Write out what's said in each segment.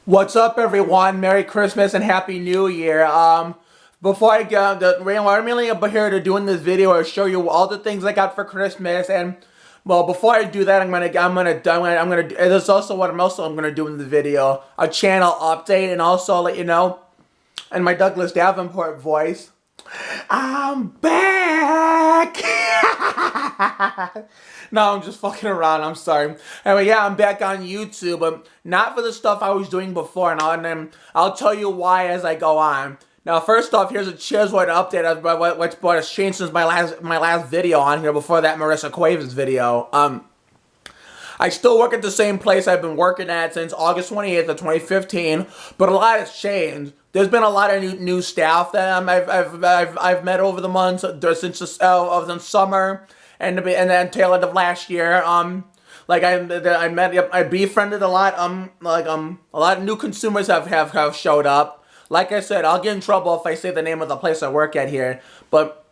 What's up, everyone? Merry Christmas and Happy New Year. Before I get I'm really here to doing this video or show you all the things I got for Christmas. And well, before I do that, this is also what I'm gonna do in the video, a channel update, and also let you know in my Douglas Davenport voice, I'm back. No, I'm just fucking around. I'm sorry. Anyway, yeah, I'm back on YouTube, but not for the stuff I was doing before, and I'll tell you why as I go on. Now, first off, here's what update of what has changed since my last video on here before that Marissa Cuevas video. I still work at the same place I've been working at since August 28th of 2015, but a lot has changed. There's been a lot of new staff that I've met over the months since the summer and then tail end of last year. I befriended a lot. A lot of new consumers have showed up. Like I said, I'll get in trouble if I say the name of the place I work at here, but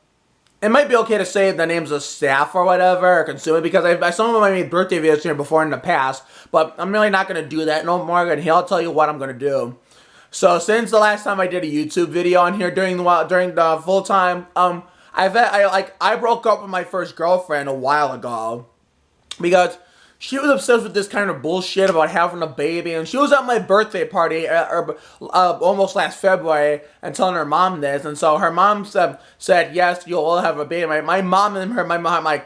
it might be okay to say the names of staff or whatever, or consumer, because some of them I made birthday videos here before in the past, but I'm really not going to do that no more, and I'll tell you what I'm going to do. So since the last time I did a YouTube video on here during the full time, I broke up with my first girlfriend a while ago because she was obsessed with this kind of bullshit about having a baby, and she was at my birthday party almost last February and telling her mom this, and so her mom said yes, you'll have a baby. My mom and my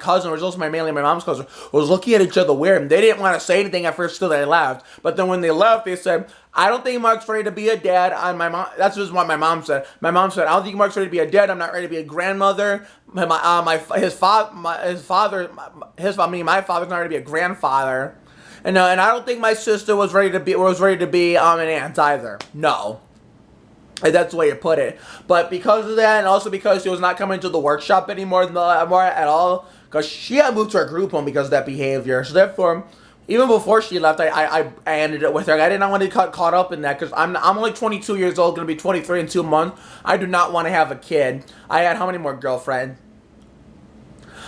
cousin, which was also mainly my mom's cousin, was looking at each other weird, and they didn't want to say anything at first till they left. But then when they left, they said, I don't think Mark's ready to be a dad. That's just what my mom said. My mom said, I don't think Mark's ready to be a dad. I'm not ready to be a grandmother. My father's not ready to be a grandfather. And I don't think my sister was ready to be an aunt either. No. And that's the way you put it. But because of that, and also because she was not coming to the workshop anymore at all, because she had moved to her group home because of that behavior. So therefore, even before she left, I ended it with her. I did not want to get caught up in that because I'm only 22 years old, going to be 23 in 2 months. I do not want to have a kid. I had how many more girlfriends?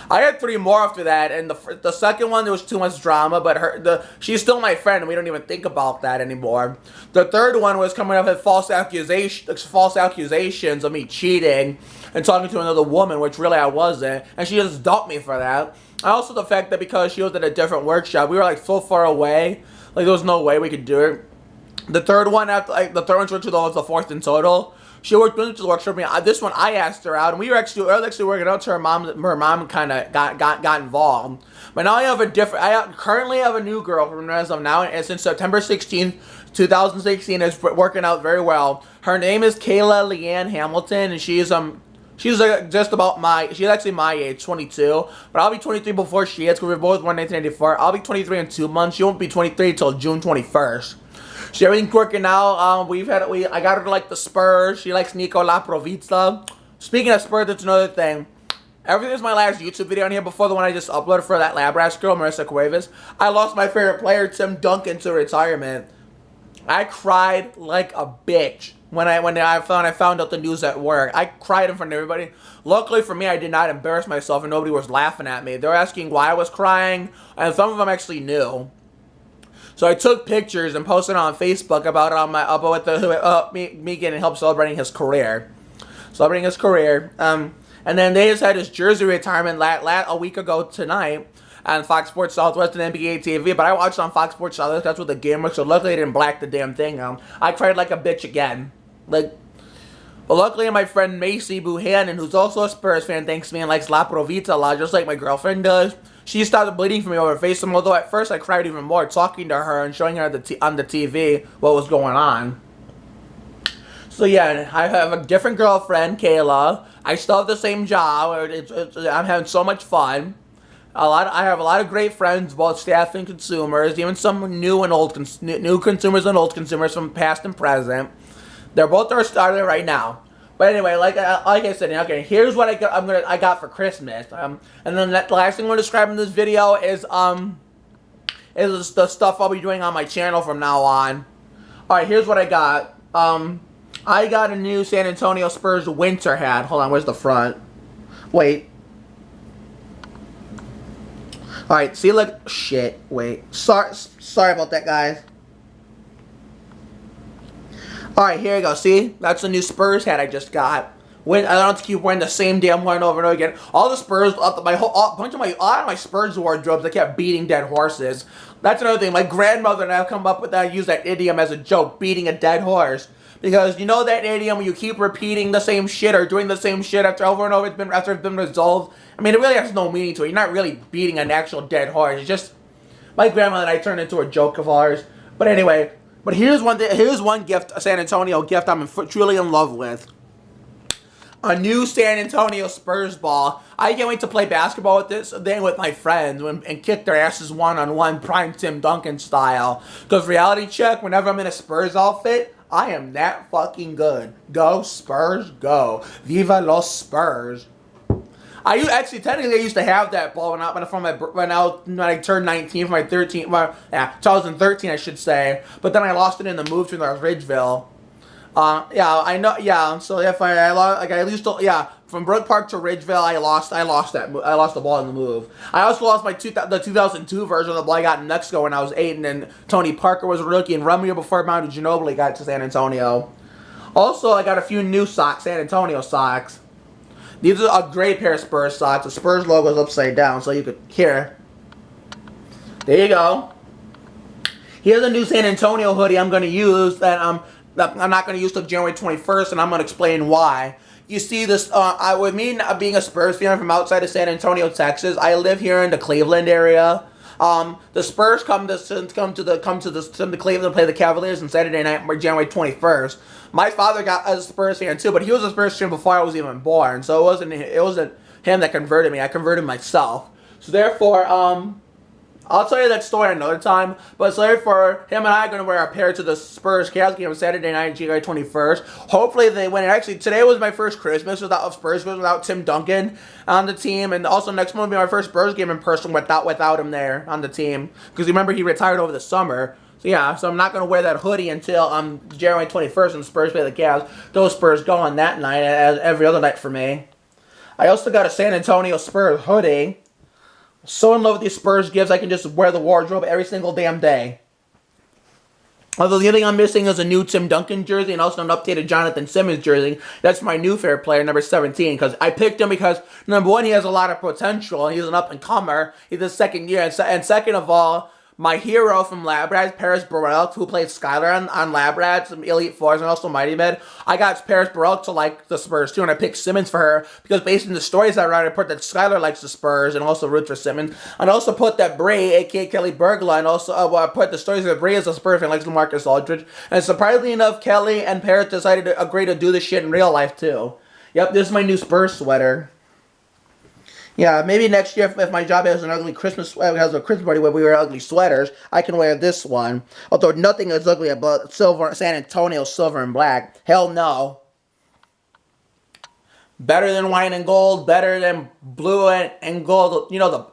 I had 3 more after that, and the second one, there was too much drama, but she's still my friend, and we don't even think about that anymore. The third one was coming up with false accusations of me cheating and talking to another woman, which really I wasn't, and she just dumped me for that. Also the fact that because she was at a different workshop, we were like so far away, like there was no way we could do it. The third one, the third one was the fourth in total. She worked into the workshop. This one I asked her out, and I was actually working out to her mom. Her mom kind of got involved. But now I currently have a new girlfriend as of now, and since September 16th, 2016, is working out very well. Her name is Kayla Leanne Hamilton, and she's actually my age, 22, but I'll be 23 before she is, because we're both born in 1984. I'll be 23 in 2 months. She won't be 23 until June 21st. So everything's working out. I got her to like the Spurs. She likes Nico La Provizza. Speaking of Spurs, that's another thing. Everything is my last YouTube video on here before the one I just uploaded for that lab rat girl, Marissa Cuevas. I lost my favorite player, Tim Duncan, to retirement. I cried like a bitch when I found out the news at work. I cried in front of everybody. Luckily for me, I did not embarrass myself, and nobody was laughing at me. They were asking why I was crying, and some of them actually knew. So I took pictures and posted on Facebook about me getting help celebrating his career. And then they just had his jersey retirement a week ago tonight on Fox Sports Southwest and NBA TV, but I watched on Fox Sports Southwest. That's what the game was, so luckily I didn't black the damn thing out. I cried like a bitch again. But luckily my friend Macy Buchanan, who's also a Spurs fan, thanks me and likes La Provita a lot, just like my girlfriend does. She started bleeding for me over FaceTime, although at first I cried even more talking to her and showing her on the TV what was going on. So yeah, I have a different girlfriend, Kayla. I still have the same job. I'm having so much fun. I have a lot of great friends, both staff and consumers, even some new consumers and old consumers from past and present. They're both started right now. But anyway, like I said, okay, here's what I got for Christmas. And then the last thing I'm gonna describe in this video is the stuff I'll be doing on my channel from now on. All right, here's what I got. I got a new San Antonio Spurs winter hat. Hold on, where's the front? Wait. All right, see, look, shit. Wait, sorry about that, guys. Alright, here you go. See? That's the new Spurs hat I just got. I don't have to keep wearing the same damn one over and over again. All the Spurs, my whole, a lot of my Spurs wardrobes, I kept beating dead horses. That's another thing. My grandmother and I have come up with that, use that idiom as a joke, beating a dead horse. Because you know that idiom when you keep repeating the same shit or doing the same shit after over and over after it's been resolved? I mean, it really has no meaning to it. You're not really beating an actual dead horse. It's just, my grandmother and I turned into a joke of ours. But anyway, here's one gift, a San Antonio gift I'm truly in love with. A new San Antonio Spurs ball. I can't wait to play basketball with this thing with my friends and kick their asses one-on-one, prime Tim Duncan style. Because reality check, whenever I'm in a Spurs outfit, I am that fucking good. Go Spurs, go. Viva los Spurs. Technically, I used to have that ball when I turned 19 for my 13th, 2013, I should say. But then I lost it in the move to Ridgeville. I know, so if I lost, from Brook Park to Ridgeville, I lost the ball in the move. I also lost the 2002 version of the ball I got in Mexico when I was 8, and then Tony Parker was a rookie, and 1 year before Manu Eurostep got to San Antonio. Also, I got a few new socks, San Antonio socks. These are a great pair of Spurs socks. The Spurs logo is upside down, so you could hear. There you go. Here's a new San Antonio hoodie I'm going to use that I'm not going to use till January 21st, and I'm going to explain why. You see this, with me being a Spurs fan from outside of San Antonio, Texas, I live here in the Cleveland area. The Spurs come to Cleveland to play the Cavaliers on Saturday night, January 21st. My father got a Spurs fan too, but he was a Spurs fan before I was even born, so it wasn't him that converted me. I converted myself. So therefore, I'll tell you that story another time, but so therefore, him and I are going to wear a pair to the Spurs Cavs game on Saturday night, January 21st. Hopefully they win. And actually, today was my first Christmas without Spurs, without Tim Duncan on the team, and also next month will be my first Spurs game in person without him there on the team, because remember he retired over the summer. So yeah, so I'm not going to wear that hoodie until January 21st when the Spurs play the Cavs. Those Spurs go on that night, as every other night for me. I also got a San Antonio Spurs hoodie. So in love with these Spurs gifts, I can just wear the wardrobe every single damn day. Although the only thing I'm missing is a new Tim Duncan jersey and also an updated Jonathan Simmons jersey. That's my new favorite player, number 17, because I picked him because, number one, he has a lot of potential. He's an up-and-comer. He's his second year. And second of all, my hero from Lab Rats, Paris Burrell, who played Skylar on Lab Rats, Elite Fours, and also Mighty Med. I got Paris Burrell to like the Spurs too, and I picked Simmons for her because based on the stories I read, I put that Skylar likes the Spurs and also roots for Simmons. And I also put that Bray, aka Kelly Bergla, and also I put the stories that Bray is a Spurs fan, likes LaMarcus Aldridge. And surprisingly enough, Kelly and Paris decided to agree to do this shit in real life too. Yep, this is my new Spurs sweater. Yeah, maybe next year if my job has an ugly Christmas party where we wear ugly sweaters, I can wear this one. Although nothing is ugly about San Antonio silver and black. Hell no. Better than wine and gold, better than blue and gold. You know,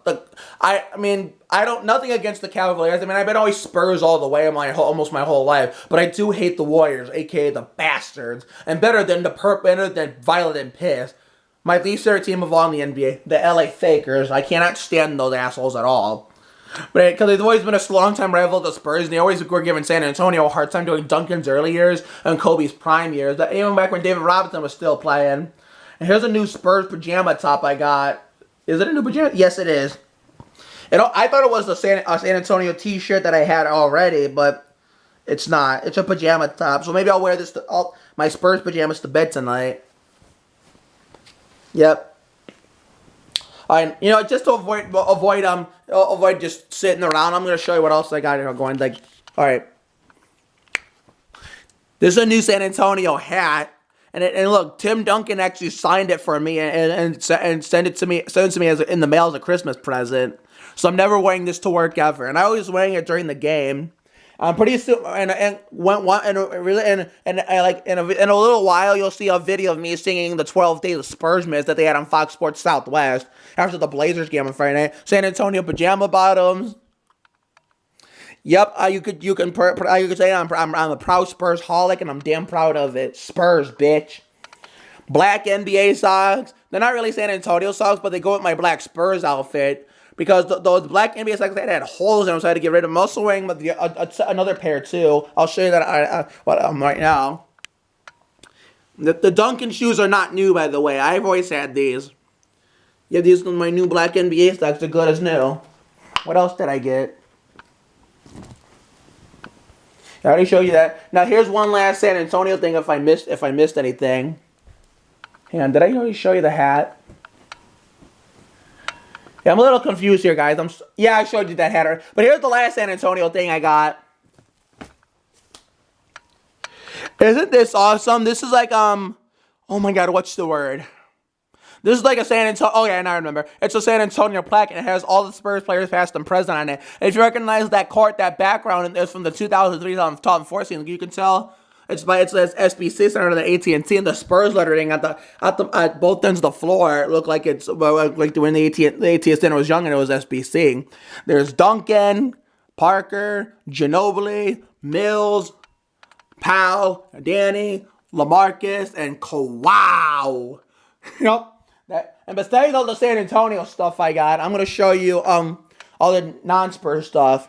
I mean, nothing against the Cavaliers. I mean, I've been always Spurs all the way almost my whole life. But I do hate the Warriors, aka the bastards. And better than Violet and Piss. My least favorite team of all in the NBA, the LA Fakers. I cannot stand those assholes at all. But because they've always been a long-time rival of the Spurs, and they always were giving San Antonio a hard time during Duncan's early years and Kobe's prime years. Even back when David Robinson was still playing. And here's a new Spurs pajama top I got. Is it a new pajama? Yes, it is. I thought it was a San Antonio t-shirt that I had already, but it's not. It's a pajama top. So maybe I'll wear this my Spurs pajamas to bed tonight. Yep. Just to avoid just sitting around, I'm gonna show you what else I got here going. All right. This is a new San Antonio hat, and look, Tim Duncan actually signed it for me and sent it to me as in the mail as a Christmas present. So I'm never wearing this to work ever, and I always wearing it during the game. Pretty soon, in a little while, you'll see a video of me singing the 12 Days of Spurs-mashes that they had on Fox Sports Southwest after the Blazers game on Friday night. San Antonio pajama bottoms. Yep, you could say I'm a proud Spurs holic, and I'm damn proud of it. Spurs, bitch. Black NBA socks. They're not really San Antonio socks, but they go with my black Spurs outfit. Because those black NBA socks had holes in them, so I had to get rid of them. I'm also wearing another pair, too. I'll show you that right now. The Duncan shoes are not new, by the way. I've always had these. Yeah, these are my new black NBA stocks. They're good as new. What else did I get? I already showed you that. Now here's one last San Antonio thing. If I missed anything, hang on. Did I already show you the hat? Yeah, I'm a little confused here, guys. Yeah, I showed you that hat. But here's the last San Antonio thing I got. Isn't this awesome? This is like oh my God, what's the word? This is like a San Antonio. Oh yeah, now I remember. It's a San Antonio plaque, and it has all the Spurs players, past and present, on it. And if you recognize that court, that background is from the 2003-2004 season. You can tell it says SBC Center, the AT&T, and the Spurs lettering at both ends of the floor. It looked like it's like when the AT&T Center was young and it was SBC. There's Duncan, Parker, Ginobili, Mills, Powell, Danny, LaMarcus, and Kawhi. Yep. And besides all the San Antonio stuff I got, I'm going to show you all the non-Spurs stuff.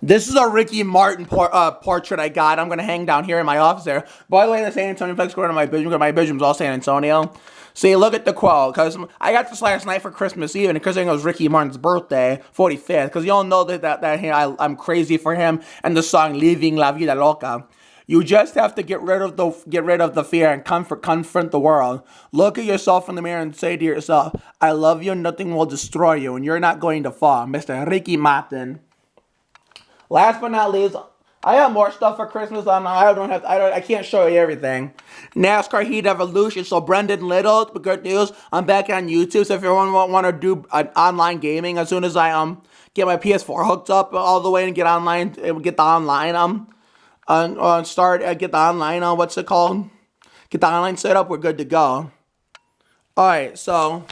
This is a Ricky Martin portrait I got. I'm going to hang down here in my office there. By the way, the San Antonio flags go to my bedroom. My bedroom's all San Antonio. See, look at the quote. Because I got this last night for Christmas Eve, and considering it was Ricky Martin's birthday, 45th. Because you all know that I'm crazy for him and the song "Living La Vida Loca." You just have to get rid of the fear and confront the world. Look at yourself in the mirror and say to yourself, "I love you. Nothing will destroy you, and you're not going to fall." Mr. Ricky Martin. Last but not least, I have more stuff for Christmas. I can't show you everything. NASCAR Heat Evolution. So Brendan Little, good news. I'm back on YouTube. So if everyone want to do online gaming, as soon as I get my PS4 hooked up all the way and get the online get the online what's it called? Get the online set up. We're good to go. All right, so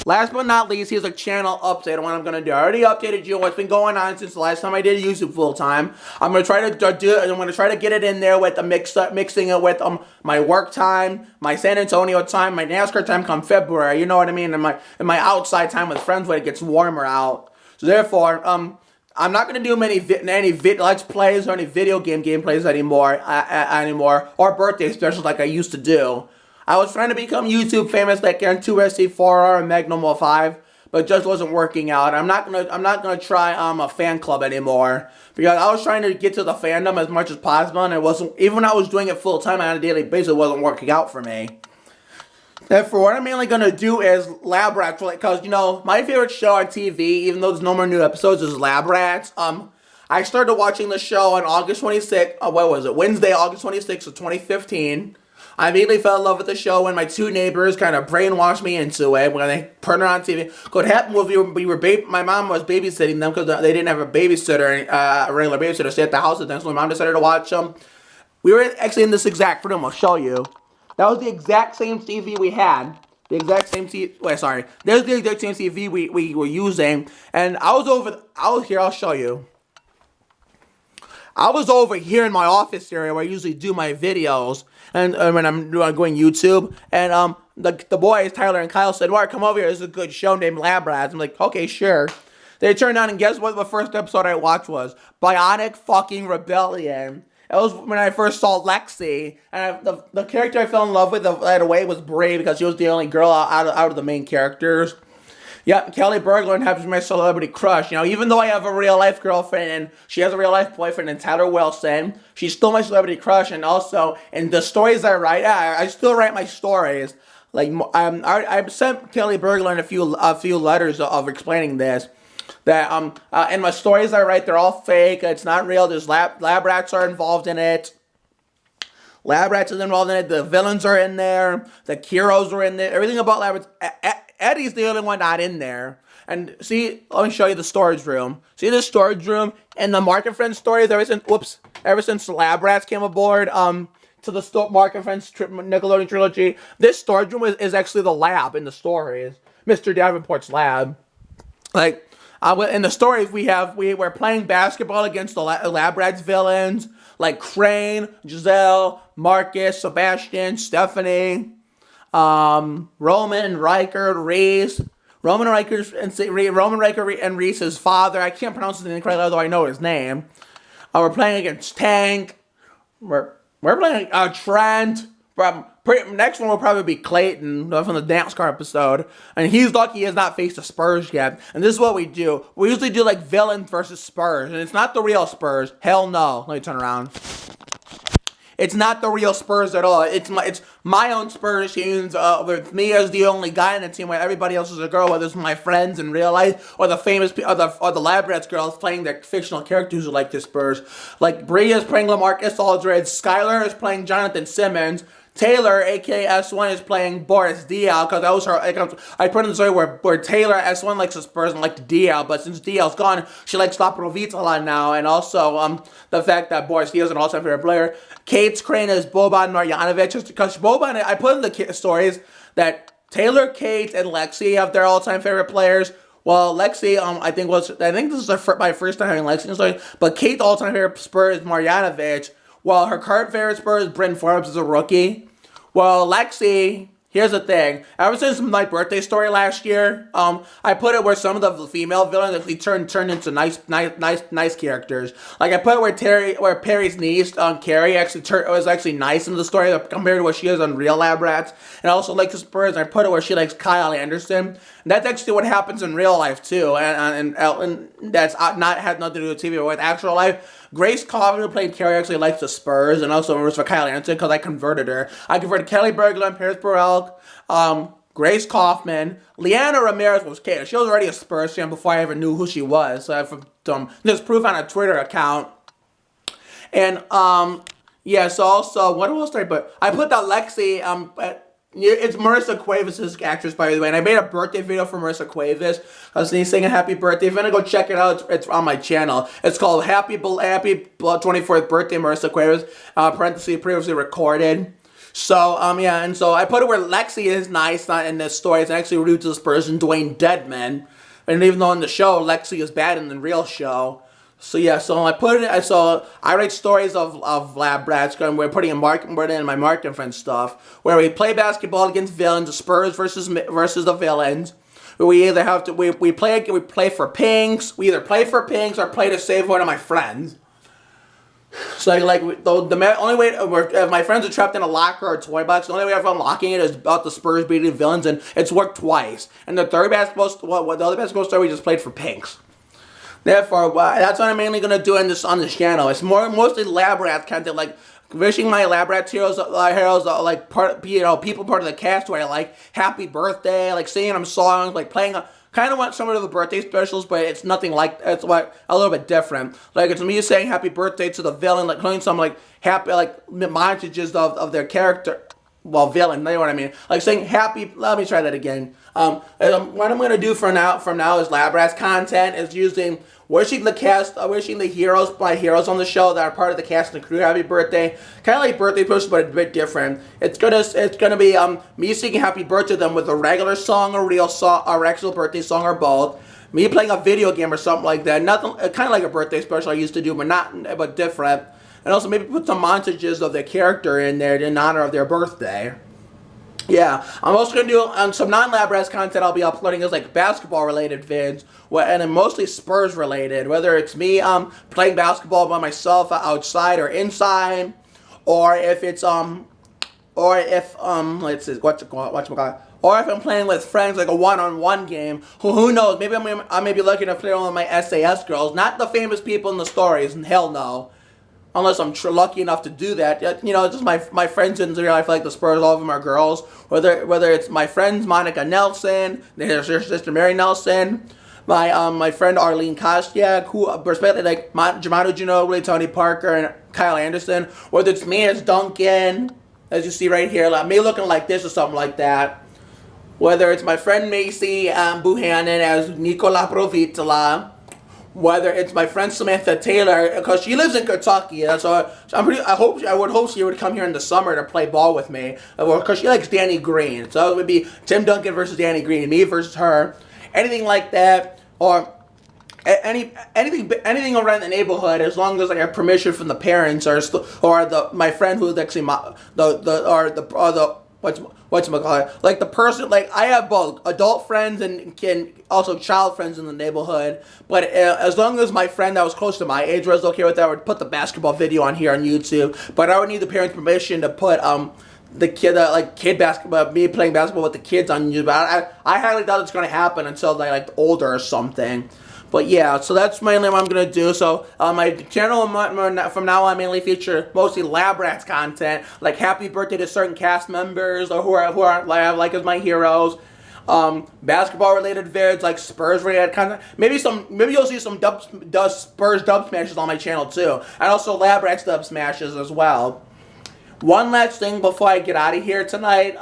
last but not least, here's a channel update on what I'm gonna do. I already updated you on what's been going on since the last time I did YouTube full time. I'm gonna try to do it. I'm gonna try to get it in there with the mixing it with my work time, my San Antonio time, my NASCAR time come February. You know what I mean? And my outside time with friends when it gets warmer out. So therefore, I'm not gonna do any let's plays or any video game gameplays anymore, or birthday specials like I used to do. I was trying to become YouTube famous like N2SC4R and Magnum 05, but it just wasn't working out. I'm not gonna try a fan club anymore because I was trying to get to the fandom as much as possible, and it wasn't. Even when I was doing it full time on a daily basis, it wasn't working out for me. Therefore, what I'm mainly gonna do is Lab Rats, because my favorite show on TV, even though there's no more new episodes, is Lab Rats. I started watching the show on August 26th. Wednesday, August 26th of 2015. I immediately fell in love with the show when my two neighbors kind of brainwashed me into it when they turned it on TV. What happened was my mom was babysitting them because they didn't have a babysitter, a regular babysitter, stay at the house with them. So my mom decided to watch them. We were actually in this exact room. I'll show you. That was the exact same TV we had. The exact same TV. Wait, sorry. There's the exact same TV we were using. And I was here. I'll show you. I was over here in my office area where I usually do my videos. And when I'm going YouTube. And the boys, Tyler and Kyle, said, "Mark, come over here. This is a good show named Lab Rats." I'm like, "Okay, sure." They turned on, and guess what the first episode I watched was? Bionic fucking Rebellion. It was when I first saw Lexi, and the character I fell in love with right away was Bray because she was the only girl out of the main characters. Yep, Kelly Berglund has my celebrity crush. Even though I have a real life girlfriend and she has a real life boyfriend, and Tyler Wilson, she's still my celebrity crush. And also, in the stories I write, I still write my stories. Like I sent Kelly Berglund a few letters of explaining this. That in my stories I write, they're all fake. It's not real. There's lab rats are involved in it. Lab rats is involved in it. The villains are in there. The heroes are in there. Everything about lab rats. Eddie's the only one not in there. And see, let me show you the storage room. See this storage room and the Mark and Friends stories ever since the Lab Rats came aboard. To the Mark and Friends Nickelodeon trilogy. This storage room is actually the lab in the stories. Mr. Davenport's lab. Like. In the stories we're playing basketball against the Lab Rats villains like Crane, Giselle, Marcus, Sebastian, Stephanie, Roman, Riker, Reese. Roman Riker and Reese's father. I can't pronounce his name correctly, although I know his name. We're playing against Tank. We're playing Trent. Next one will probably be Clayton from the dance car episode, and he's lucky he has not faced the Spurs yet. And this is what we do. We usually do like villains versus Spurs, and it's not the real Spurs. Hell no. Let me turn around. It's not the real Spurs at all. It's my own Spurs teams with me as the only guy in the team, where everybody else is a girl, whether it's my friends in real life or the famous or the Lab Rats girls playing their fictional characters who like the Spurs. Like Bria is playing LaMarcus Aldridge, Skylar is playing Jonathan Simmons. Taylor, aka S1, is playing Boris Diaw, because that was her. I put in the story where Taylor, S1, likes the Spurs and likes Diaw, but since Diaw's gone, she likes Laprovitola now, and also the fact that Boris Diaw is an all-time favorite player. Kate's crane is Boban Marjanovic, because Boban, I put in the stories that Taylor, Kate, and Lexi have their all-time favorite players. Well, Lexi, I think this is my first time having Lexi in the story, but Kate's all-time favorite Spur is Marjanovic. Well, her current favorite Spur is Bryn Forbes as a rookie. Well, Lexi, here's the thing. Ever since my birthday story last year, I put it where some of the female villains actually turned into nice characters. Like I put it where Perry's niece, Carrie, was actually nice in the story compared to what she is on Real Lab Rats, and also like the Spurs. I put it where she likes Kyle Anderson. And that's actually what happens in real life too, and that's had nothing to do with TV, but with actual life. Grace Coffin, who played Carrie, actually likes the Spurs, and also remembers for Kyle Anderson because I converted her. I converted Kelly Berglund, Paris Burrell, Grace Kaufman. Leanna Ramirez was Kate. She was already a Spurs fan before I ever knew who she was. So I have there's proof on a Twitter account. And yeah. So also, what else did I put? I put that Lexi. It's Marissa Cuevas' actress, by the way, and I made a birthday video for Marissa Cuevas. I was singing happy birthday. If you want to go check it out, it's on my channel. It's called Happy 24th Birthday, Marissa Cuevas, parentheses, previously recorded. So, yeah, and so I put it where Lexi is nice, not in this story. It's actually rooted to this person, Dwayne Deadman. And even though in the show, Lexi is bad in the real show. So yeah, so I put it. So I write stories of Lab Rats, and we're putting in my marketing friend stuff, where we play basketball against villains, the Spurs versus the villains. We either have to we play for pinks. We either play for pinks or play to save one of my friends. So like the only way if my friends are trapped in a locker or a toy box, the only way of unlocking it is about the Spurs beating villains, and it's worked twice. And the other basketball story we just played for pinks. Therefore, that's what I'm mainly gonna do on this channel. It's mostly Lab Rat content, like wishing my Lab Rat heroes like people part of the cast where I like happy birthday, like singing them songs, like playing. Kind of want some of the birthday specials, but it's nothing like it's like a little bit different. Like it's me saying happy birthday to the villain, like playing some like happy montages of their character. Well, villain, you know what I mean? Like saying happy. Let me try that again. What I'm gonna do from now is Lab Rats content is using wishing the cast, wishing the heroes, my heroes on the show that are part of the cast and the crew happy birthday. Kind of like birthday push, but a bit different. It's gonna be me singing happy birthday to them with a regular song, a real song, a actual birthday song, or both. Me playing a video game or something like that. Nothing, kind of like a birthday special I used to do, but different. And also maybe put some montages of their character in there in honor of their birthday. Yeah, I'm also going to do some non-Lab Rats content I'll be uploading is like basketball-related vids, and then mostly Spurs-related, whether it's me playing basketball by myself outside or inside, or if it's, let's see, or if I'm playing with friends like a one-on-one game, who knows, maybe I may be lucky to play one of my SAS girls, not the famous people in the stories, and hell no. Unless I'm lucky enough to do that. You know, just my friends in real life, like the Spurs, all of them are girls. Whether it's my friends, Monica Nelson, there's her sister Mary Nelson, my friend Arlene Kostiak, who respectively like Manu Eurostep, Tony Parker, and Kyle Anderson. Whether it's me as Duncan, as you see right here, like me looking like this or something like that. Whether it's my friend Macy Buchanan as Nicola Provitola. Whether it's my friend Samantha Taylor, because she lives in Kentucky, so I would hope she would come here in the summer to play ball with me, because she likes Danny Green. So it would be Tim Duncan versus Danny Green, me versus her, anything like that, or anything around the neighborhood, as long as I have permission from the parents or my friend who's actually whatchamacallit, like the person, like I have both adult friends and also child friends in the neighborhood, but as long as my friend that was close to my age was okay with that, I would put the basketball video on here on YouTube, but I would need the parents' permission to put the kid, kid basketball, me playing basketball with the kids on YouTube. I highly doubt it's going to happen until they're like older or something. But yeah, so that's mainly what I'm going to do. So my channel from now on mainly feature mostly Lab Rats content, like happy birthday to certain cast members or who are like as my heroes. Basketball related vids, like Spurs related content. Maybe you'll see some Spurs Dubsmashes on my channel too. And also Lab Rats Dubsmashes as well. One last thing before I get out of here tonight.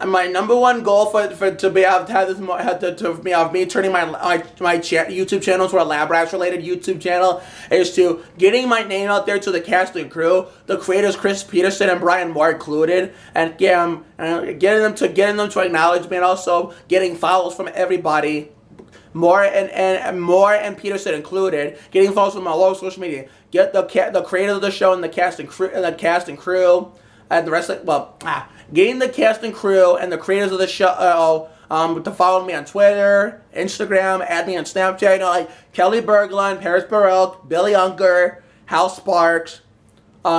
My number one goal to be able to have this me turning my YouTube channel to a Lab Rats related YouTube channel is to getting my name out there to the cast and crew, the creators Chris Peterson and Brian Moore included, and getting them to acknowledge me, and also getting follows from everybody. Moore and Peterson included, getting follows from all over social media. Get the creators of the show and the cast and crew and the rest of getting the cast and crew and the creators of the show to follow me on Twitter, Instagram, add me on Snapchat. Like Kelly Berglund, Paris Baroque, Billy Unker, Hal Sparks,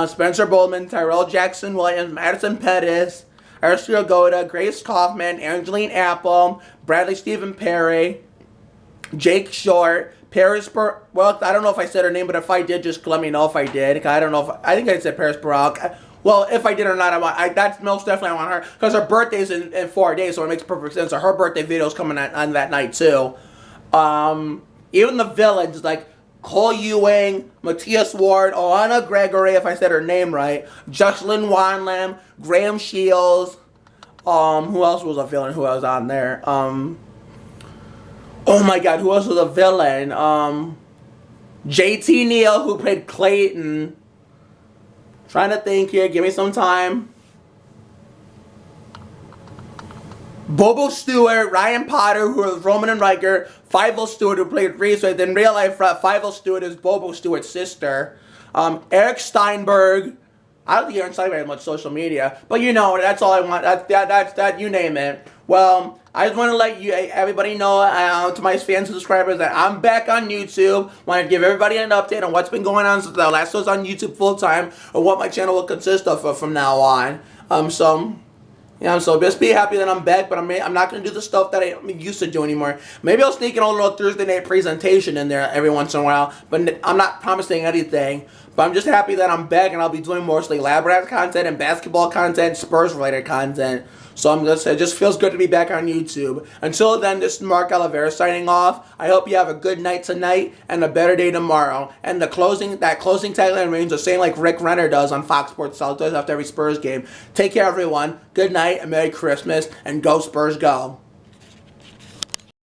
Spencer Bowman, Tyrell Jackson Williams, Madison Pettis, Ursula Goda, Grace Kaufman, Angeline Apple, Bradley Stephen Perry, Jake Short, Paris well, I don't know if I said her name, but if I did, just let me know if I did. I don't know I think I said Paris Baroque. Well, if I did or not, that's most definitely I want her, because her birthday's in 4 days, so it makes perfect sense. So her birthday video's coming on that night too. Even the villains like Cole Ewing, Matthias Ward, Alana Gregory, if I said her name right, Jocelyn Wanlam, Graham Shields. Who else was a villain? Who was on there? Oh my God, who else was a villain? JT Neal, who played Clayton. Trying to think here. Give me some time. Bobo Stewart, Ryan Potter, who was Roman and Riker, Fievel Stewart, who played Reese. So in real life, Fievel Stewart is Bobo Stewart's sister. Eric Steinberg. I don't think Eric Steinberg has much social media, but you know, that's all I want. That you name it. Well, I just want to let everybody know, to my fans and subscribers, that I'm back on YouTube. Want to give everybody an update on what's been going on since the last was on YouTube full time, or what my channel will consist of from now on. So just be happy that I'm back, but I'm not going to do the stuff that I used to do anymore. Maybe I'll sneak in a little Thursday night presentation in there every once in a while, but I'm not promising anything. But I'm just happy that I'm back, and I'll be doing mostly Lab Rats content and basketball content, Spurs-related content. So it just feels good to be back on YouTube. Until then, this is Mark Oliveira signing off. I hope you have a good night tonight and a better day tomorrow. And that closing tagline remains the same like Rick Renner does on Fox Sports South does after every Spurs game. Take care, everyone. Good night and Merry Christmas, and go Spurs go.